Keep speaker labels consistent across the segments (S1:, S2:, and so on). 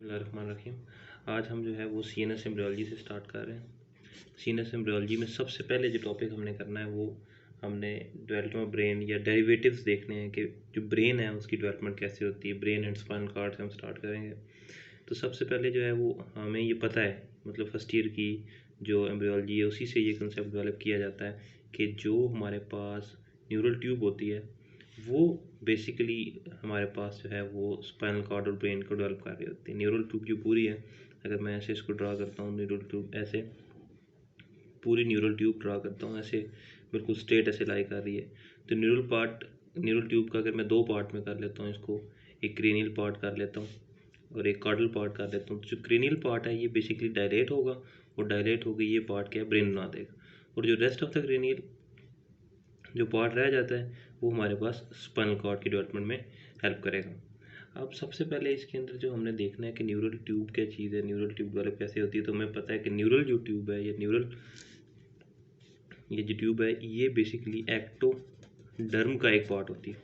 S1: बिस्मिल्लाहिर्रहमानिर्रहीम। आज हम जो है वो सी एन एस एम्ब्रियोलॉजी से स्टार्ट कर रहे हैं। सी एन एस एम्ब्रियोलॉजी में सबसे पहले जो टॉपिक हमने करना है वो हमने डेवलपमेंट ऑफ ब्रेन या डेरिवेटिव्स देखने हैं कि जो ब्रेन है उसकी डेवलपमेंट कैसे होती है। ब्रेन एंड स्पाइनल कॉर्ड से हम स्टार्ट करेंगे। तो सबसे पहले जो है वो हमें ये पता है, मतलब फर्स्ट ईयर की जो एम्ब्रियोलॉजी है उसी से ये कंसेप्ट डेवलप किया जाता है कि जो हमारे पास न्यूरल ट्यूब होती है वो बेसिकली हमारे पास जो है वो स्पाइनल कॉर्ड और ब्रेन को डेवलप कर रही होती है। न्यूरल ट्यूब जो पूरी है, अगर मैं ऐसे इसको ड्रा करता हूँ, न्यूरल ट्यूब ऐसे पूरी न्यूरल ट्यूब ड्रा करता हूँ, ऐसे बिल्कुल स्ट्रेट ऐसे लाई कर रही है। तो न्यूरल ट्यूब का अगर मैं दो पार्ट में कर लेता हूँ इसको, एक क्रेनियल पार्ट कर लेता हूँ और एक कॉर्डल पार्ट कर लेता हूँ। तो जो क्रेनियल पार्ट है ये बेसिकली डायलेट होगा और डायलेट होकर ये पार्ट क्या है, ब्रेन बना देगा। और जो रेस्ट ऑफ द क्रेनियल जो पार्ट रह जाता है वो हमारे पास स्पाइनल कॉर्ड की डेवलपमेंट में हेल्प करेगा। अब सबसे पहले इसके अंदर जो हमने देखना है कि न्यूरल ट्यूब क्या चीज़ है, न्यूरल ट्यूब डेवलप कैसे होती है। तो हमें पता है कि न्यूरल जो ट्यूब है ये जो ट्यूब है ये बेसिकली एक्टोडर्म का एक पार्ट होती है।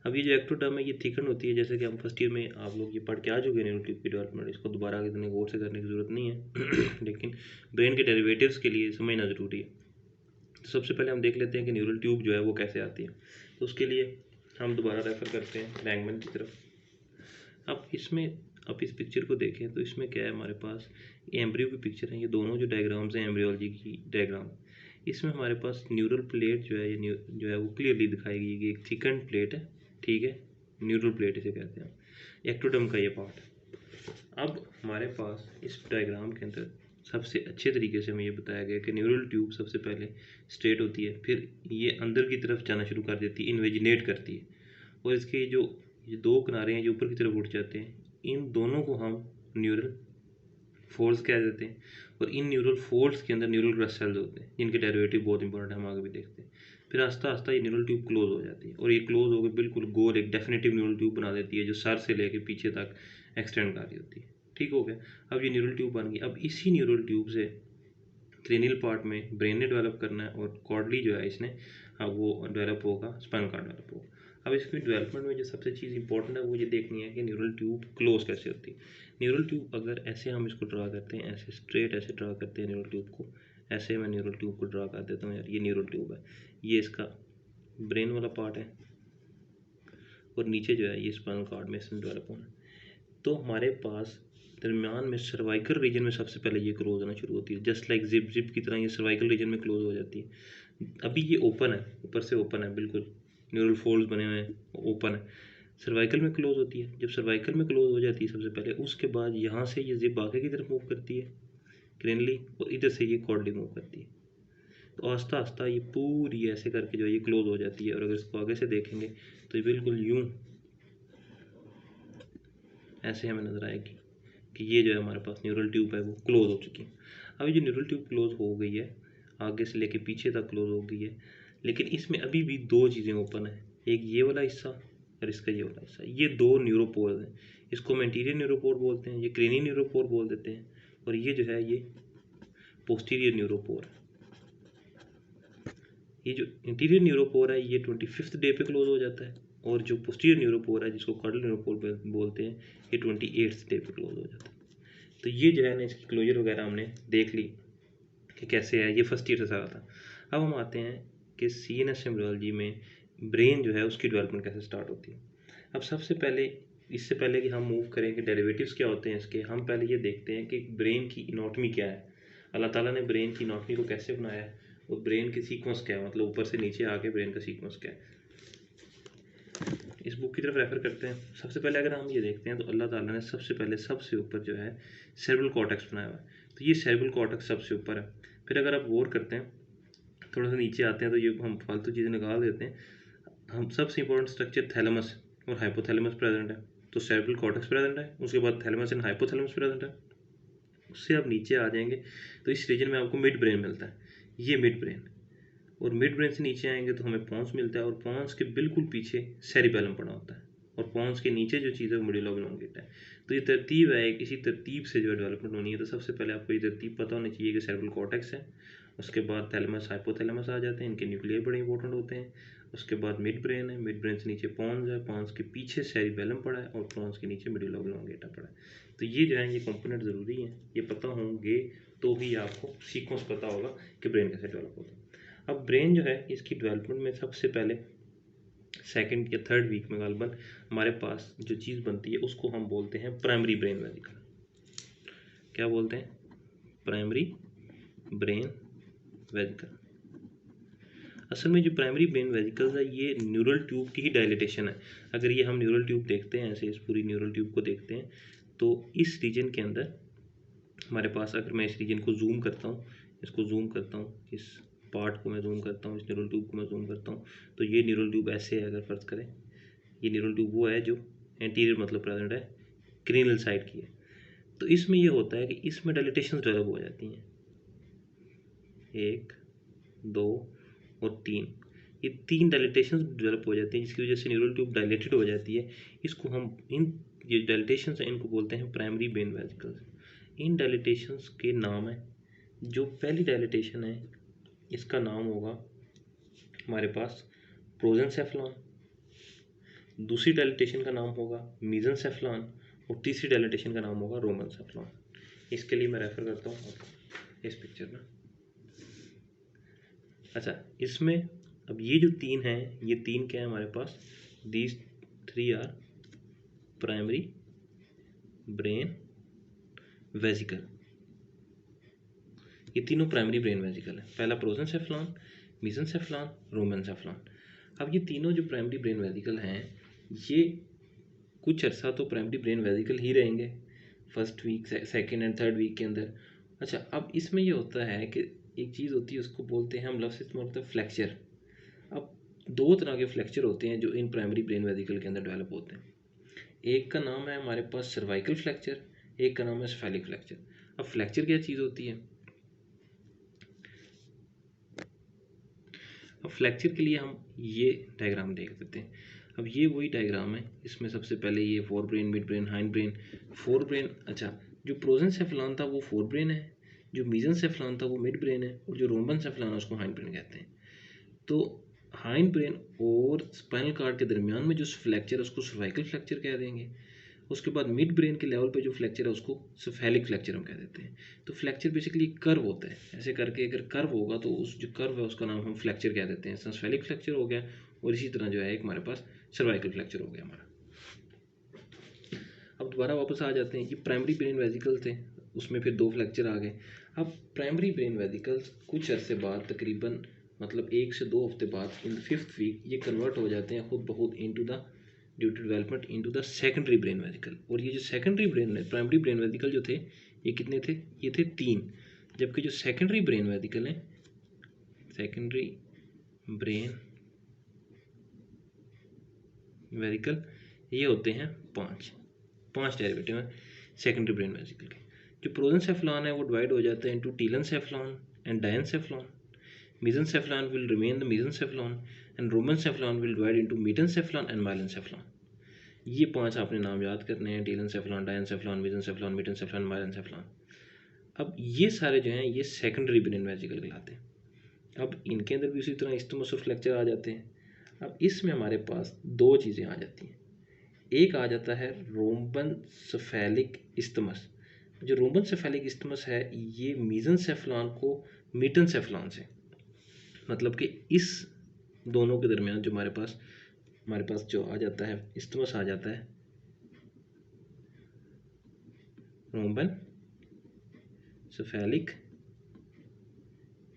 S1: अब ये जो एक्टोडर्म है ये थिकन होती है, जैसे कि हम फर्स्ट ईयर में आप लोग ये पढ़ के आ चुके हैं न्यूरल ट्यूब की डेवलपमेंट। इसको दोबारा इतने गौर से करने की ज़रूरत नहीं है लेकिन ब्रेन के डेरिवेटिव्स के लिए समझना ज़रूरी है। तो सबसे पहले हम देख लेते हैं कि न्यूरल ट्यूब जो है वो कैसे आती है। तो उसके लिए हम दोबारा रेफ़र करते हैं लैंगमैन की तरफ। अब इस पिक्चर को देखें तो इसमें क्या है, हमारे पास ये एम्ब्रियो की पिक्चर है। ये दोनों जो डायग्राम्स हैं एम्ब्रियोलॉजी की डायग्राम, इसमें हमारे पास न्यूरल प्लेट जो है ये जो है वो क्लियरली दिखाई गई कि एक थिकन प्लेट है, ठीक है, न्यूरल प्लेट इसे कहते हैं, एक्टोडर्म का ये पार्ट है। अब हमारे पास इस डायग्राम के अंदर सबसे अच्छे तरीके से हमें ये बताया गया कि न्यूरल ट्यूब सबसे पहले स्ट्रेट होती है, फिर ये अंदर की तरफ जाना शुरू कर देती है, इन्वेजिनेट करती है, और इसके जो ये दो किनारे हैं जो ऊपर की तरफ उठ जाते हैं, इन दोनों को हम न्यूरल फोल्ड्स कह देते हैं। और इन न्यूरल फोल्ड्स के अंदर न्यूरल ग्रस सेल्स होते हैं जिनके डेरिवेटिव बहुत इंपॉर्टेंट है, हम आगे भी देखते हैं। फिर आस्ता आस्ता ये न्यूरल ट्यूब क्लोज हो जाती है और ये क्लोज होकर बिल्कुल गोल एक डेफिनेटिव न्यूरल ट्यूब बना देती है जो सर से लेके पीछे तक एक्सटेंड कर रही होती है। ठीक हो गया। अब ये न्यूरल ट्यूब बन गई। अब इसी न्यूरल ट्यूब से क्रेनियल पार्ट में ब्रेन ने डेवलप करना है और कॉर्डली जो है इसने वो डेवलप होगा, स्पाइनल कॉर्ड डेवलप होगा। अब इसकी डेवलपमेंट में जो सबसे चीज़ इंपॉर्टेंट है वो ये देखनी है कि न्यूरल ट्यूब क्लोज कैसे होती है। न्यूरल ट्यूब अगर ऐसे हम इसको ड्रा करते हैं, ऐसे स्ट्रेट ऐसे ड्रा करते हैं न्यूरल ट्यूब को, ऐसे मैं न्यूरल ट्यूब को ड्रा कर देता हूँ यार, ये न्यूरल ट्यूब है, ये इसका ब्रेन वाला पार्ट है और नीचे जो है ये स्पाइनल कॉर्ड में इसमें डेवलप होना है। तो हमारे पास दरमियान में सर्वाइकल रीजन में सबसे पहले ये क्लोज होना शुरू होती है, जस्ट लाइक जिप की तरह ये सर्वाइकल रीजन में क्लोज हो जाती है। अभी ये ओपन है, ऊपर से ओपन है, बिल्कुल न्यूरल फोल्ड्स बने हुए हैं, ओपन है। सर्वाइकल में क्लोज होती है। जब सर्वाइकल में क्लोज हो जाती है सबसे पहले, उसके बाद यहाँ से ये जिप आगे की तरफ मूव करती है क्रेनली, और इधर से ये कॉर्डली मूव करती है। तो आस्ता आस्ता ये पूरी ऐसे करके जो है ये क्लोज हो जाती है। और अगर इसको आगे से देखेंगे तो ये बिल्कुल यूँ ऐसे हमें नज़र आएगी कि ये जो है हमारे पास न्यूरल ट्यूब है वो क्लोज हो चुकी है। अब ये जो न्यूरल ट्यूब क्लोज हो गई है, आगे से लेके पीछे तक क्लोज हो गई है, लेकिन इसमें अभी भी दो चीज़ें ओपन है, एक ये वाला हिस्सा और इसका ये वाला हिस्सा। ये दो न्यूरोपोर हैं, इसको हम एंटीरियर न्यूरोपोर बोलते हैं, ये क्रेनी न्यूरोपोर बोल देते हैं, और ये जो है ये पोस्टीरियर न्यूरोपोर। ये जो इंटीरियर न्यूरोपोर है ये 25th डे पे क्लोज हो जाता है, और जो पोस्टीरियर न्यूरोपोर है जिसको कॉर्डल न्यूरोपोर बोलते हैं ये 28th डे पे क्लोज हो जाता है। तो ये जो है ना इसकी क्लोजर वगैरह हमने देख ली कि कैसे है, ये फर्स्ट ईयर से सारा था। अब हम आते हैं कि सी एन एस एम्ब्रियोलॉजी में ब्रेन जो है उसकी डेवलपमेंट कैसे स्टार्ट होती है। अब सबसे पहले इससे पहले कि हम मूव करें कि डेरिवेटिव्स क्या होते हैं इसके, हम पहले ये देखते हैं कि ब्रेन की इनॉटमी क्या है, अल्लाह ताला ने ब्रेन की इनॉटमी को कैसे बनाया है, और ब्रेन की सीक्वेंस क्या है, मतलब ऊपर से नीचे आके ब्रेन का सीक्वेंस क्या है। इस बुक की तरफ रेफर करते हैं। सबसे पहले अगर हम ये देखते हैं तो अल्लाह ताला ने सबसे पहले सबसे ऊपर जो है सेरेब्रल कॉर्टेक्स बनाया हुआ है, तो ये सेरेब्रल कॉर्टेक्स सबसे ऊपर है। फिर अगर आप गौर करते हैं थोड़ा सा नीचे आते हैं तो ये हम फालतू चीज़ें निकाल देते हैं। हम सबसे इंपॉर्टेंट स्ट्रक्चर थैलेमस और हाइपोथैलेमस प्रेजेंट है, तो सेरेब्रल कॉर्टेक्स प्रेजेंट है, उसके बाद थैलेमस एंड हाइपोथैलेमस प्रेजेंट है। उससे आप नीचे आ जाएंगे तो इस रीजन में आपको मिड ब्रेन मिलता है, ये मिड ब्रेन। और मिड ब्रेन से नीचे आएंगे तो हमें पॉन्स मिलता है, और पॉन्स के बिल्कुल पीछे सेरिबेलम पड़ा होता है, और पॉन्स के नीचे जो चीज़ है वो मेडुला ऑब्लोंगेटा है। तो ये तरतीब है, इसी तरतीब से जो डेवलपमेंट होनी है। तो सबसे पहले आपको ये तरतीब पता होनी चाहिए कि सेरेब्रल कॉर्टेक्स है, उसके बाद थैलेमस हाइपोथैलेमस आ जाते हैं, इनके न्यूक्लियर बड़े इंपॉर्टेंट होते हैं, उसके बाद मिड ब्रेन है, मिड ब्रेन से नीचे पॉन्स है, पॉन्स के पीछे सेरिबेलम पड़ा है और पॉन्स के नीचे मिडिल ऑब्लोंगेटा पड़ा है। तो ये जो है ये कंपोनेंट ज़रूरी है, ये पता होंगे तो ही आपको सीक्वेंस पता होगा कि ब्रेन कैसे डेवलप होता है। अब ब्रेन जो है इसकी डेवलपमेंट में सबसे पहले सेकंड या थर्ड वीक में गालबन हमारे पास जो चीज़ बनती है उसको हम बोलते हैं प्राइमरी ब्रेन वेसिकल। क्या बोलते हैं? Primary brain vesicle. असल में जो प्राइमरी ब्रेन वेसिकल्स है ये न्यूरल ट्यूब की ही डायलिटेशन है। अगर ये हम न्यूरल ट्यूब देखते हैं, ऐसे इस पूरी न्यूरल ट्यूब को देखते हैं, तो इस रीजन के अंदर हमारे पास, अगर मैं इस रीजन को जूम करता हूँ, इसको जूम करता हूँ, इस पार्ट को मैं जूम करता हूँ, इस न्यूरल ट्यूब को मैं जूम करता हूँ, तो ये न्यूरल ट्यूब ऐसे है। अगर फर्ज करें ये न्यूरल ट्यूब वो है जो एंटीरियर मतलब प्रेजेंट है, क्रीनल साइड की है। तो इसमें ये होता है कि इसमें डायलिटेशन डेवलप हो जाती हैं, 1, 2 और 3। ये 3 डायलिटेशन डेवलप हो जाती हैं जिसकी वजह से न्यूरल ट्यूब डायलेटेड हो जाती है। इसको हम ये डायलिटेशन है इनको बोलते हैं प्राइमरी ब्रेन वेसिकल्स। इन डायलिटेशंस के नाम है, जो पहली डायलिटेशन है इसका नाम होगा हमारे पास प्रोजेंसेफ्लॉन, दूसरी डायलिटेशन का नाम होगा मीजेंसेफ्लॉन और तीसरी डायलिटेशन का नाम होगा रोमेनसेफ्लॉन। इसके लिए मैं रेफर करता हूँ इस पिक्चर में। अच्छा, इसमें अब ये जो 3 हैं, ये 3 क्या है हमारे पास? These 3 are primary brain vesicle. ये तीनों प्राइमरी ब्रेन वेसिकल है। पहला प्रोजेंसेफ्लॉन, मीजेंसेफ्लॉन, रोमेनसेफ्लॉन। अब ये तीनों जो प्राइमरी ब्रेन वेसिकल हैं ये कुछ अर्सा तो प्राइमरी ब्रेन वेसिकल ही रहेंगे first week, second and third week के अंदर। अच्छा, अब इसमें ये होता है कि एक चीज़ होती है उसको बोलते हैं हम, लफ्ज़ इसमें होता है फ्लैक्चर। अब 2 तरह के फ्लैक्चर होते हैं जो इन प्राइमरी ब्रेन वेसिकल के अंदर डेवलप होते हैं। एक का नाम है हमारे पास सर्वाइकल फ्लैक्चर, एक का नाम है सेफेलिक फ्लैक्चर। अब फ्लैक्चर क्या चीज़ होती है? अब फ्लैक्चर के लिए हम ये डायग्राम देख लेते हैं। अब ये वही डायग्राम है, इसमें सबसे पहले ये fore brain, mid brain, hind brain. Fore brain, अच्छा, जो प्रोजेंसेफ्लॉन था वो फोर ब्रेन है, जो मीजेंसेफ्लॉन था वो मिड ब्रेन है, और जो रोम्बेनसेफ्लॉन है उसको हाइंड ब्रेन कहते हैं। तो हाइंड ब्रेन और स्पाइनल कार्ड के दरमियान में जो फ्लैक्चर है उसको सर्वाइकल फ्लैक्चर कह देंगे। उसके बाद मिड ब्रेन के लेवल पे जो फ्लैक्चर है उसको सेफेलिक फ्लैक्चर हम कह देते हैं। तो फ्लैक्चर बेसिकली कर्व होता है, ऐसे करके अगर कर्व होगा तो उस जो कर्व है उसका नाम हम फ्लैक्चर कह देते हैं। सेफेलिक फ्लैक्चर हो गया, और इसी तरह जो है एक हमारे पास सर्वाइकल फ्लैक्चर हो गया हमारा। अब दोबारा वापस आ जाते हैं, ये प्राइमरी ब्रेन वेसिकल थे, उसमें फिर 2 फ्लैक्चर आ गए। अब प्राइमरी ब्रेन वेसिकल्स कुछ अरसे बाद, तकरीबन मतलब 1 से 2 हफ्ते बाद, इन द 5th वीक ये कन्वर्ट हो जाते हैं खुद ब खुद into the, due to development, into the secondary brain vesicle. और ये जो secondary brain, primary brain vesicle जो थे ये कितने थे? ये थे 3। जबकि जो सेकेंडरी ब्रेन वेसिकल हैं, सेकेंडरी ब्रेन वेसिकल ये होते हैं 5 डेरिवेटिव हैं सेकेंडरी ब्रेन वेसिकल के। जो प्रोजेंसेफ्लॉन है वो डिवाइड हो जाता है into telencephalon and diencephalon. Mesencephalon will remain the mesencephalon and rhombencephalon will divide into metencephalon and myelencephalon. ये 5 आपने नाम याद करने हैं, टीलेंसेफ्लॉन, डायंसेफ्लॉन, मीजेंसेफ्लॉन, मीटेंसेफ्लॉन, माइलेंसेफ्लॉन। अब ये सारे जो हैं ये सेकेंडरी ब्रेन वेसिकल कहलाते हैं। अब इनके अंदर भी उसी तरह इस्टमस और फ्लैक्चर आ जाते हैं। अब इसमें हमारे पास 2 चीज़ें आ जाती हैं। एक आ जाता है रोम्बेनसेफेलिक इस्टमस। जो रोम्बेनसेफेलिक इस्टमस है ये मीजेंसेफ्लॉन को मीटेंसेफ्लॉन से, मतलब कि इस दोनों के दरमियान जो हमारे पास जो आ जाता है इस्टमस आ जाता है, रोम्बेनसेफेलिक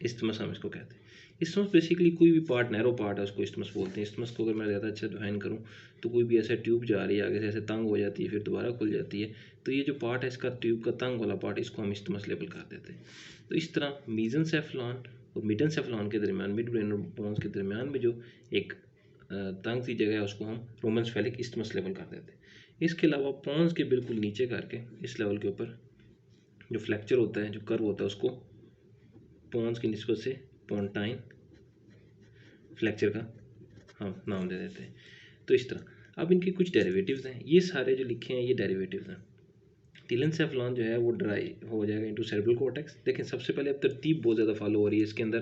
S1: इस्टमस हम इसको कहते हैं। इस्टमस बेसिकली कोई भी पार्ट, नैरो पार्ट है उसको इस्टमस बोलते हैं। इस्टमस को अगर मैं ज़्यादा अच्छा डिफाइन करूँ तो कोई भी ऐसा ट्यूब जा रही है आगे से, ऐसे तंग हो जाती है फिर दोबारा खुल जाती है, तो ये जो पार्ट है इसका ट्यूब का तंग वाला पार्ट, इसको हम इस्टमस लेबल कर देते हैं। तो इस तरह मीजेंसेफ्लॉन और मीटेंसेफ्लॉन के दरमियान, मिड ब्रेन और पोन्स के दरमियान में जो एक तंग सी जगह है उसको हम रोमेनसेफेलिक इस्टमस लेबल कर देते हैं। इसके अलावा पोन्स के बिल्कुल नीचे करके इस लेवल के ऊपर जो फ्लैक्चर होता है, जो कर्व होता है, उसको पोन्स की निस्बत से पोन्टाइन फ्लैक्चर का हम नाम दे देते हैं। तो इस तरह अब इनके कुछ डेरिवेटिव्स हैं, ये सारे जो लिखे हैं ये डेरिवेटिव्स हैं। टीलेंसेफ्लॉन जो है वो ड्राई हो जाएगा इनटू सेरेब्रल कॉर्टेक्स। लेकिन सबसे पहले अब तरतीब बहुत ज़्यादा फॉलो हो रही है इसके अंदर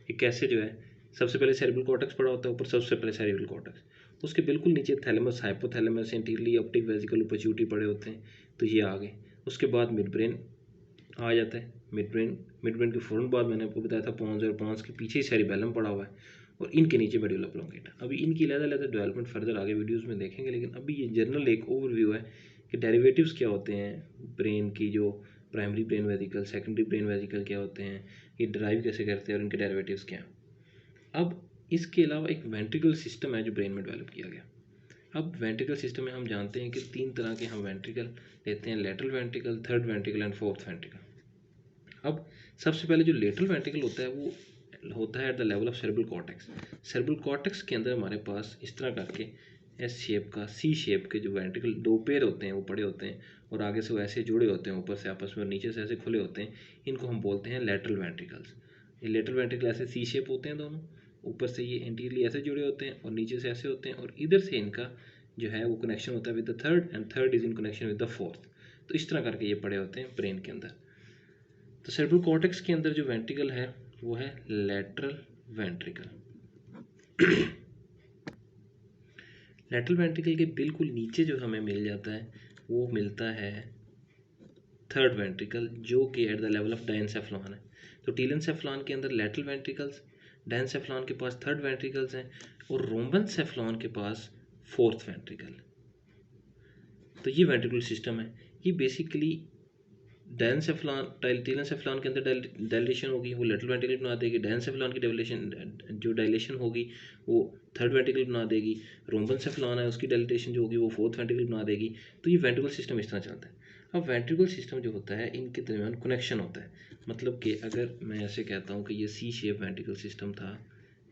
S1: कि कैसे जो है सबसे पहले सेरेब्रल कॉर्टेक्स पड़ा होता है, ऊपर सबसे पहले सेरेब्रल कॉर्टेक्स, उसके बिल्कुल नीचे thalamus, hypothalamus, anteriorly optic vesicle, ऊपर पड़े होते हैं, तो ये आ गए। उसके बाद मिड ब्रेन आ जाता है। मिड ब्रेन के फ़ौरन बाद मैंने आपको बताया था पॉन्स, और पॉन्स के पीछे ही सेरिबेलम पड़ा हुआ है, और इनके नीचे मेडुला ऑब्लोंगेटा। अभी इनकी अलग-अलग डेवलपमेंट फर्दर आगे वीडियोस में देखेंगे, लेकिन अभी ये जनरल एक ओवरव्यू है कि डेरिवेटिव्स क्या होते हैं ब्रेन की, जो primary brain vesicle, secondary brain vesicle क्या होते हैं, ये ड्राइव कैसे करते हैं और इनके डेरिवेटिव्स क्या हैं। अब इसके अलावा एक वेंट्रिकल सिस्टम है जो ब्रेन में डेवलप किया गया। अब वेंट्रिकल सिस्टम में हम जानते हैं कि 3 तरह के हम वेंट्रिकल लेते हैं, lateral ventricle, third ventricle and fourth ventricle. अब सबसे पहले जो लेटरल वेंट्रिकल होता है वो होता है at the level of cerebral cortex. Cerebral cortex के अंदर हमारे पास इस तरह करके एस शेप का, सी शेप के जो वेंट्रिकल 2 पेयर होते हैं वो पड़े होते हैं, और आगे से वो ऐसे जुड़े होते हैं ऊपर से आपस में और नीचे से ऐसे खुले होते हैं। इनको हम बोलते हैं लेटरल वेंट्रिकल्स। ये लेटरल वेंट्रिकल ऐसे सी शेप होते हैं दोनों, ऊपर से ये एंटीरियरली ऐसे जुड़े होते हैं और नीचे से ऐसे होते हैं, और इधर से इनका जो है वो कनेक्शन होता है with the third, and third is in connection with the fourth. तो इस तरह करके ये पड़े होते हैं ब्रेन के अंदर। तो सेरेब्रल कॉर्टेक्स के अंदर जो वेंट्रिकल है वो है लेटरल वेंट्रिकल। लेटरल वेंट्रिकल के बिल्कुल नीचे जो हमें मिल जाता है वो मिलता है थर्ड वेंट्रिकल, जो कि at the level of diencephalon है। तो टीलेनसेफ्लॉन के अंदर लेटरल वेंट्रिकल्स, डायनसेफ्लॉन के पास थर्ड वेंट्रिकल्स हैं, और रोम्बनसेफ्लॉन के पास फोर्थ वेंट्रिकल। तो ये वेंट्रिकुलर सिस्टम है। ये बेसिकली डायनसेफ्लॉन, टीलेनसेफ्लॉन के अंदर डायलेशन होगी वो लेटरल वेंट्रिकल बना देगी, डायनसेफ्लॉन की डायलेशन होगी वो थर्ड वेंट्रिकल बना देगी, रोम्बनसेफ्लॉन है उसकी डायलेशन जो होगी वो फोर्थ वेंट्रिकल बना देगी। तो ये वेंट्रिकुलर सिस्टम इस तरह चलता है। अब वेंट्रिकुलर सिस्टम जो होता है इनके दरमियान कनेक्शन होता है, मतलब कि अगर मैं ऐसे कहता हूँ कि ये सी शेप वेंट्रिकुलर सिस्टम था,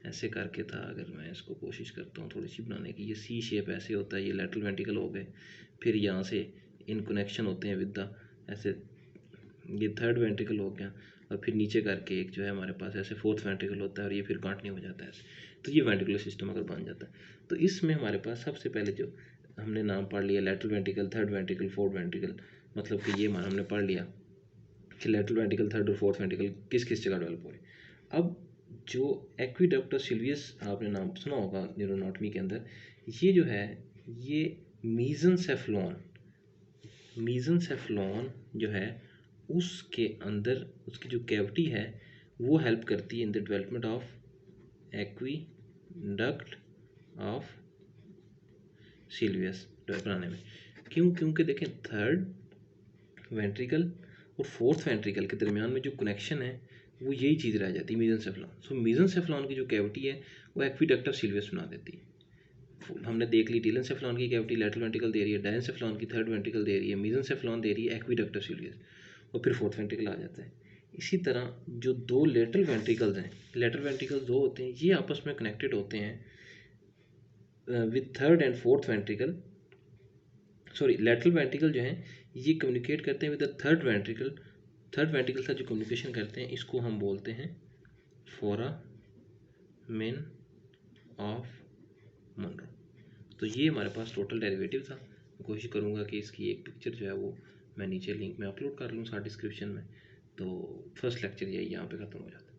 S1: ऐसे करके था, अगर मैं इसको कोशिश करता हूँ थोड़ी सी बनाने की, ये सी शेप ऐसे होता है, ये लेटरल वेंट्रिकल हो गए, फिर यहाँ से इन कनेक्शन होते हैं विद द ऐसे, ये थर्ड वेंट्रिकल हो गया, और फिर नीचे करके एक जो है हमारे पास ऐसे फोर्थ वेंट्रिकल होता है, और ये फिर कंटिन्यू हो जाता है ऐसे। तो ये वेंट्रिकुलर सिस्टम अगर बन जाता है, तो इसमें हमारे पास सबसे पहले जो हमने नाम पढ़ लिया lateral ventricle, third ventricle, fourth ventricle, मतलब कि ये हमने पढ़ लिया कि लेटरल वेंट्रिकल, थर्ड और फोर्थ वेंट्रिकल किस किस जगह डेवलप हो रहे हैं। अब जो एक्विडक्टस सिल्वियस आपने नाम सुना होगा न्यूरोनॉटमी के अंदर, ये जो है ये मीजनसेफ्लॉन जो है उसके अंदर उसकी जो कैविटी है वो हेल्प करती है in the development of aqueduct of Silvius बनाने में। क्यों? क्योंकि देखें थर्ड वेंट्रिकल और फोर्थ वेंट्रिकल के दरमियान में जो कनेक्शन है वो यही चीज़ रह जाती है, मीजनसेफ्लॉन। सो मीजनसेफ्लॉन की जो कैविटी है वो एक्विडक्ट ऑफ सिल्वियस बना देती है। हमने देख ली टीलेनसेफ्लॉन की कैविटी लेटरल वेंट्रिकल दे रही है, डायनसेफ्लॉन की थर्ड वेंट्रिकल दे रही है, मीजनसेफ्लॉन दे रही है एक्विडक्ट ऑफ सिल्वियस, और फिर फोर्थ वेंट्रिकल आ जाता है। इसी तरह जो दो लेटरल वेंट्रिकल्स हैं, लेटरल वेंट्रिकल्स दो होते हैं, ये आपस में कनेक्टेड होते हैं with third and fourth ventricle, sorry lateral ventricle जो हैं ये कम्युनिकेट करते हैं with the third ventricle, third ventricle का जो कम्युनिकेशन करते हैं इसको हम बोलते हैं फोरामेन ऑफ मनरो। तो ये हमारे पास टोटल डेरिवेटिव था। मैं कोशिश करूँगा कि इसकी एक पिक्चर जो है वो मैं नीचे लिंक में अपलोड कर लूँ साथ डिस्क्रिप्शन में। तो फर्स्ट लेक्चर यही यहाँ पे ख़त्म हो जाता है।